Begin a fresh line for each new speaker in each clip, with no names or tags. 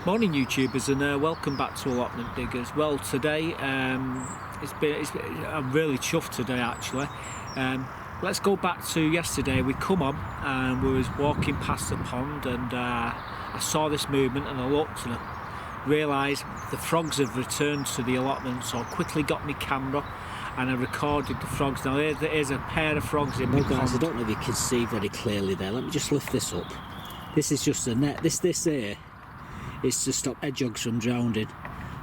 Morning YouTubers, and welcome back to Allotment Diggers. Well, today I'm really chuffed today actually. Let's go back to yesterday. We come on and we was walking past the pond, and I saw this movement and I looked and I realised the frogs have returned to the allotment, so I quickly got my camera and I recorded the frogs. Now here's a pair of frogs in my
guys,
pond.
I don't know if you can see very clearly there. Let me just lift this up. This is just a net. This here is to stop hedgehogs from drowning.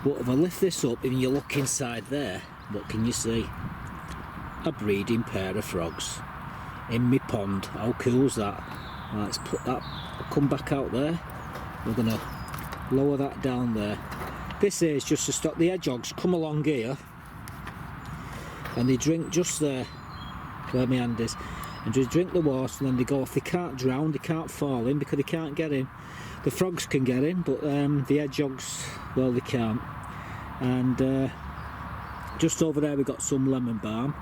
But if I lift this up and you look inside there, what can you see? A breeding pair of frogs in my pond. How cool's that? Let's put that, I'll come back out there. We're gonna lower that down there. This here is just to stop the hedgehogs come along here and they drink just there where my hand is, and just drink the water, and then they go off. They can't drown, they can't fall in because they can't get in. The frogs can get in, but the hedgehogs, well, they can't. And just over there we've got some lemon balm.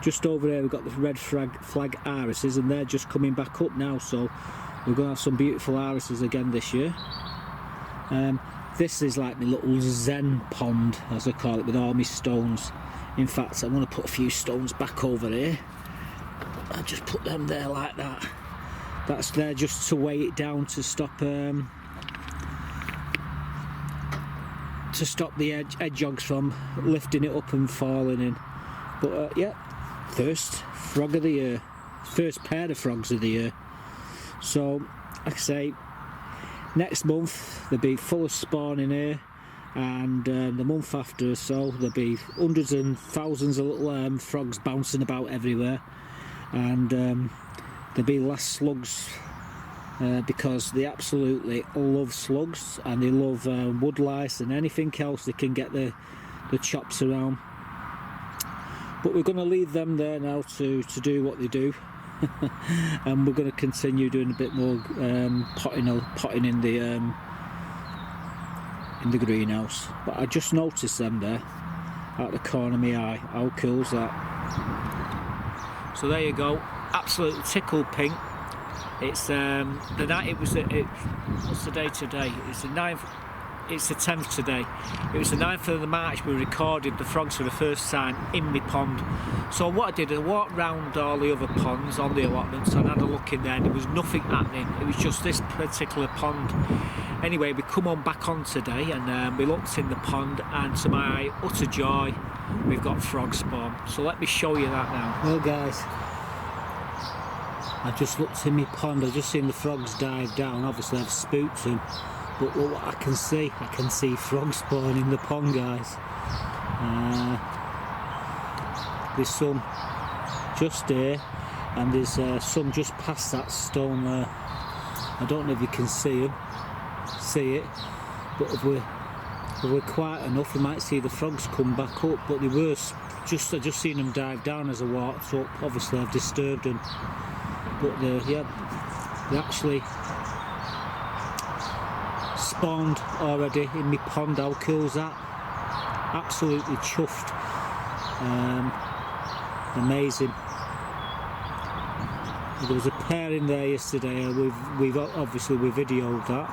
Just over there we've got the red flag irises, and they're just coming back up now, so we're going to have some beautiful irises again this year. This is like my little zen pond, as I call it, with all my stones. In fact, I'm going to put a few stones back over here. I'll just put them there like that. That's there just to weigh it down to stop the hedgehogs from lifting it up and falling in. But yeah, first frog of the year, first pair of frogs of the year. So, like I say, next month they'll be full of spawn in here, and the month after or so there'll be hundreds and thousands of little frogs bouncing about everywhere, and there'll be less slugs because they absolutely love slugs, and they love wood lice and anything else they can get the chops around. But we're going to leave them there now to do what they do. And we're going to continue doing a bit more potting in the greenhouse. But I just noticed them there out the corner of my eye. How cool's that?
So there you go, absolutely tickled pink. It's the night. What's the day today? It's the 9th. It's the 10th today. It was the 9th of March we recorded the frogs for the first time in my pond. So what I did, I walked round all the other ponds on the allotments and had a look in there, and there was nothing happening. It was just this particular pond. Anyway, we come on back on today, and we looked in the pond, and to my utter joy, we've got frog spawn. So let me show you that now.
Well guys, I just looked in my pond. I've just seen the frogs dive down. Obviously I've spooked them. But what I can see frog spawn in the pond, guys. There's some just here, and there's some just past that stone there. I don't know if you can see it, but if we're quiet enough, we might see the frogs come back up. But they were I just seen them dive down as I walked up. Obviously I've disturbed them, but they actually spawned already in my pond. How cool's that? Absolutely chuffed. Amazing. There was a pair in there yesterday. We videoed that,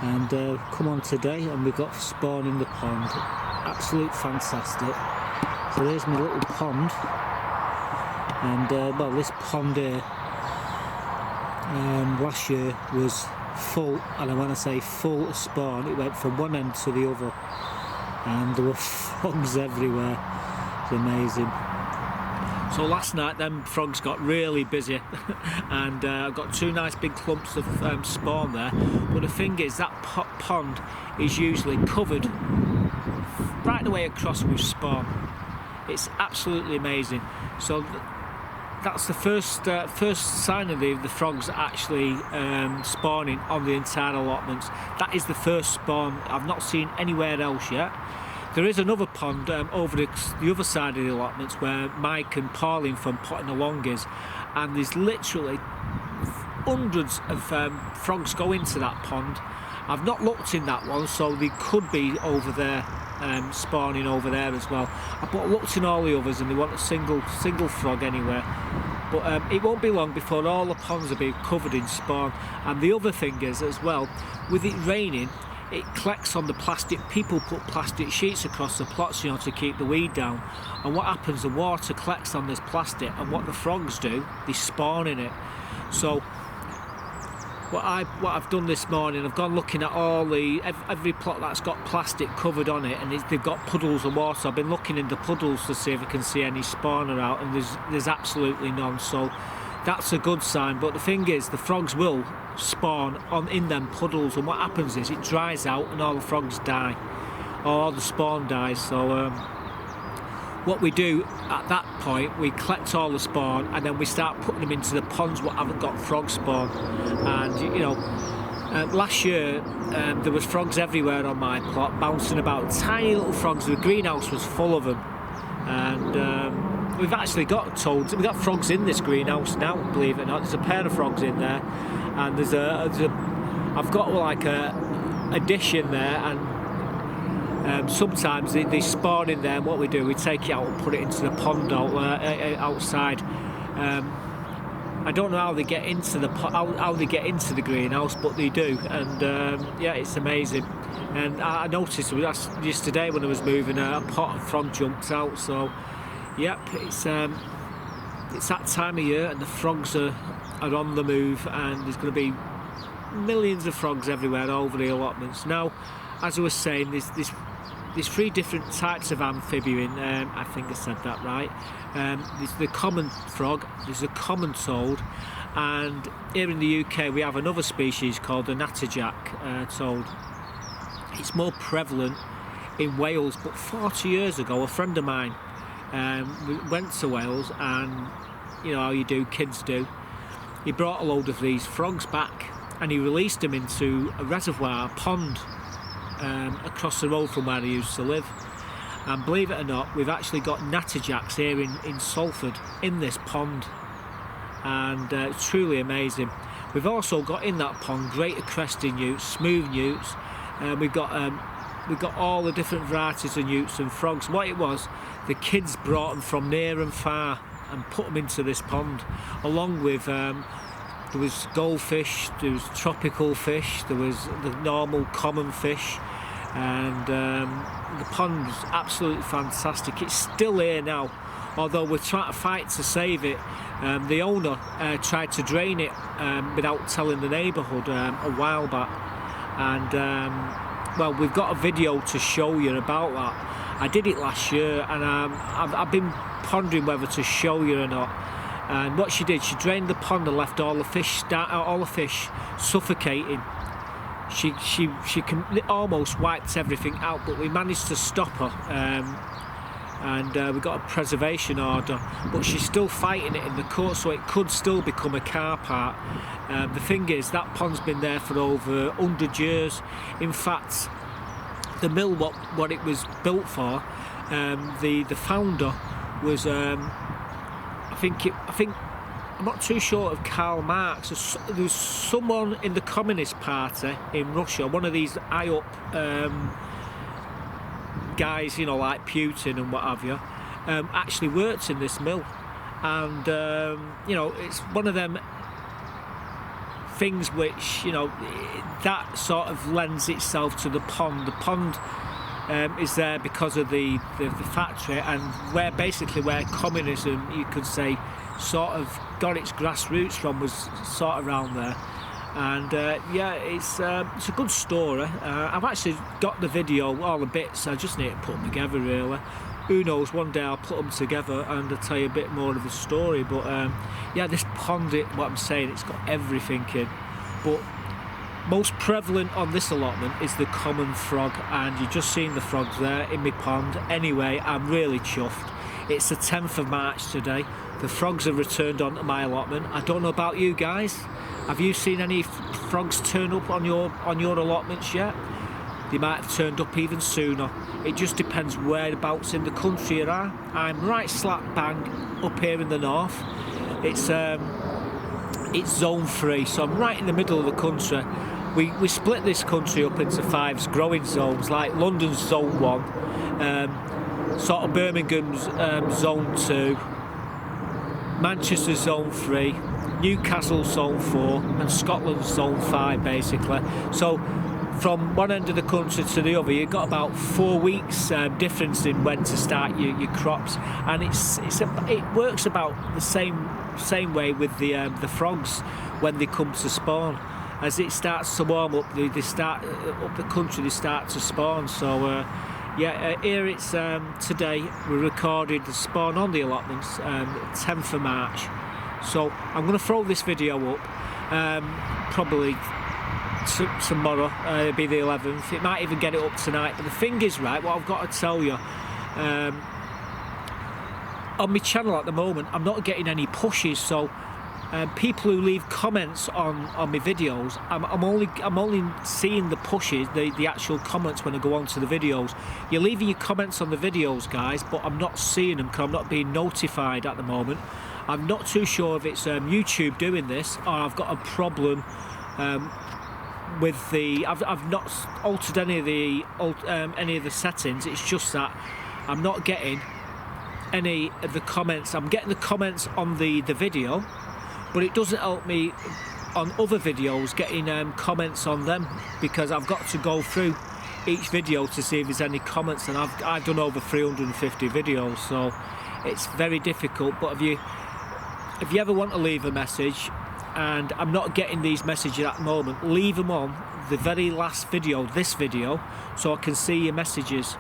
and come on today and we got spawn in the pond. Absolute fantastic. So there's my little pond, and well, this pond here last year was full, and when I say full of spawn, it went from one end to the other, and there were frogs everywhere. It's amazing.
So last night them frogs got really busy and I got two nice big clumps of spawn there. But the thing is, that pond is usually covered right the way across with spawn. It's absolutely amazing. So that's the first sign of the frogs actually spawning on the entire allotments. That is the first spawn. I've not seen anywhere else yet. There is another pond over the other side of the allotments where Mike and Pauline from Potting Along is, and there's literally hundreds of frogs go into that pond. I've not looked in that one, so they could be over there spawning over there as well. But I looked in all the others, and they want a single frog anywhere. But it won't be long before all the ponds will be covered in spawn. And the other thing is as well, with it raining, it collects on the plastic. People put plastic sheets across the plots, you know, to keep the weed down. And what happens, the water collects on this plastic, and what the frogs do, they spawn in it. So what I've done this morning, I've gone looking at every plot that's got plastic covered on it, and they've got puddles of water. I've been looking in the puddles to see if I can see any spawner out, and there's absolutely none. So that's a good sign. But the thing is, the frogs will spawn in them puddles, and what happens is it dries out and all the frogs die, or all the spawn dies. So what we do at that point, we collect all the spawn, and then we start putting them into the ponds what haven't got frog spawn. And you know, last year there was frogs everywhere on my plot, bouncing about, tiny little frogs. The greenhouse was full of them, and we've actually got toads. We've got frogs in this greenhouse now, believe it or not. There's a pair of frogs in there, and I've got like a dish in there, and sometimes they spawn in there, and what we do, we take it out and put it into the pond outside. I don't know how they get into the greenhouse, but they do, and yeah, it's amazing. And I noticed just today when I was moving, a pot of frog jumped out. So yep, it's that time of year, and the frogs are on the move, and there's going to be millions of frogs everywhere over the allotments. Now, as I was saying, there's 3 different types of amphibian. I think I said that right. There's the common frog, there's the common toad, and here in the UK we have another species called the natterjack toad. It's more prevalent in Wales, but 40 years ago a friend of mine went to Wales, and you know how you do, kids do. He brought a load of these frogs back, and he released them into a reservoir, a pond, across the road from where I used to live. And believe it or not, we've actually got natterjacks here in Salford in this pond, and it's truly amazing. We've also got in that pond greater crested newts, smooth newts, we've got all the different varieties of newts and frogs. What it was, the kids brought them from near and far and put them into this pond, along with there was goldfish, there was tropical fish, there was the normal common fish, and the pond was absolutely fantastic. It's still here now, although we're trying to fight to save it. The owner tried to drain it without telling the neighbourhood a while back, and well, we've got a video to show you about that. I did it last year, and I've been pondering whether to show you or not. And what she did, she drained the pond and left all the fish suffocating. She almost wiped everything out, but we managed to stop her, and we got a preservation order. But she's still fighting it in the court, so it could still become a car park. The thing is, that pond's been there for over 100 years. In fact, the mill, what it was built for, the founder was. I'm not too sure of Karl Marx. There was someone in the Communist Party in Russia, one of these high-up guys, you know, like Putin and what have you, actually worked in this mill. And, you know, it's one of them things which, you know, that sort of lends itself to the pond. The pond is there because of the factory, and where communism, you could say, sort of got its grassroots from, was sort of around there. And yeah, it's a good story. I've actually got the video, all the bits. I just need to put them together, really. Who knows, one day I'll put them together and I'll tell you a bit more of the story. But yeah, this pond, what I'm saying, it's got everything in. But most prevalent on this allotment is the common frog, and you've just seen the frogs there in my pond. Anyway, I'm really chuffed. It's the 10th of March today. The frogs have returned onto my allotment. I don't know about you guys. Have you seen any frogs turn up on your allotments yet? They might have turned up even sooner. It just depends whereabouts in the country you are. I'm right slap bang up here in the north. It's zone 3, so I'm right in the middle of the country. We split this country up into 5 growing zones, like London's zone 1, sort of Birmingham's zone 2, Manchester's zone 3, Newcastle zone 4, and Scotland's zone 5, basically. So from one end of the country to the other, you've got about 4 weeks difference in when to start your crops, and it works about the same way with the frogs when they come to spawn. As it starts to warm up, they start up the country. They start to spawn. So here it's today. We recorded the spawn on the allotments, 10th of March. So I'm going to throw this video up probably tomorrow. It'll be the 11th. It might even get it up tonight. But the thing is, right, what I've got to tell you, on my channel at the moment, I'm not getting any pushes. So people who leave comments on my videos, I'm only seeing the pushes, the actual comments when I go on to the videos. You're leaving your comments on the videos, guys, but I'm not seeing them because I'm not being notified at the moment. I'm not too sure if it's YouTube doing this, or I've got a problem with the. I've not altered any of the settings. It's just that I'm not getting any of the comments. I'm getting the comments on the video, but it doesn't help me on other videos getting comments on them, because I've got to go through each video to see if there's any comments, and I've done over 350 videos, so it's very difficult. But if you ever want to leave a message and I'm not getting these messages at the moment, leave them on the very last video, this video, so I can see your messages.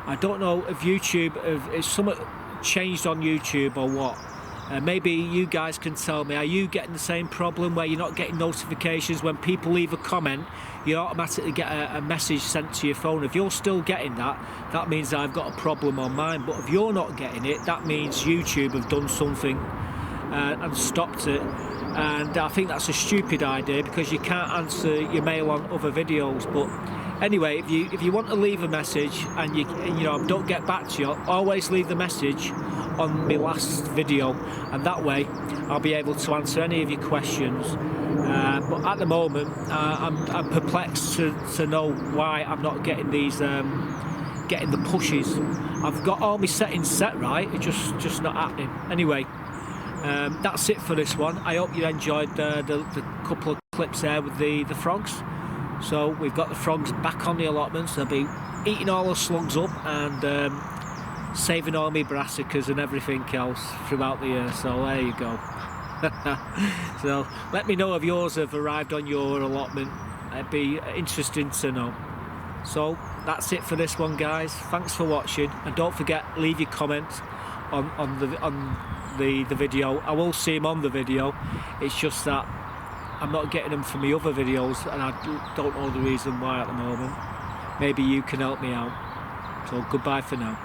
I don't know if YouTube, if something changed on YouTube or what. Maybe you guys can tell me, are you getting the same problem where you're not getting notifications when people leave a comment? You automatically get a message sent to your phone. If you're still getting that, that means I've got a problem on mine. But if you're not getting it, that means YouTube have done something and stopped it. And I think that's a stupid idea, because you can't answer your mail on other videos. But anyway, if you want to leave a message and you don't get back to you, always leave the message on my last video, and that way I'll be able to answer any of your questions. But at the moment, I'm perplexed to know why I'm not getting these, getting the pushes. I've got all my settings set right, it's just not happening. Anyway, that's it for this one. I hope you enjoyed the couple of clips there with the frogs. So we've got the frogs back on the allotments. They'll be eating all the slugs up and saving all my brassicas and everything else throughout the year. So there you go. So let me know if yours have arrived on your allotment. It'd be interesting to know. So that's it for this one, guys. Thanks for watching, and don't forget, leave your comments on the video. I will see them on the video. It's just that I'm not getting them from the other videos, and I don't know the reason why at the moment. Maybe you can help me out. So goodbye for now.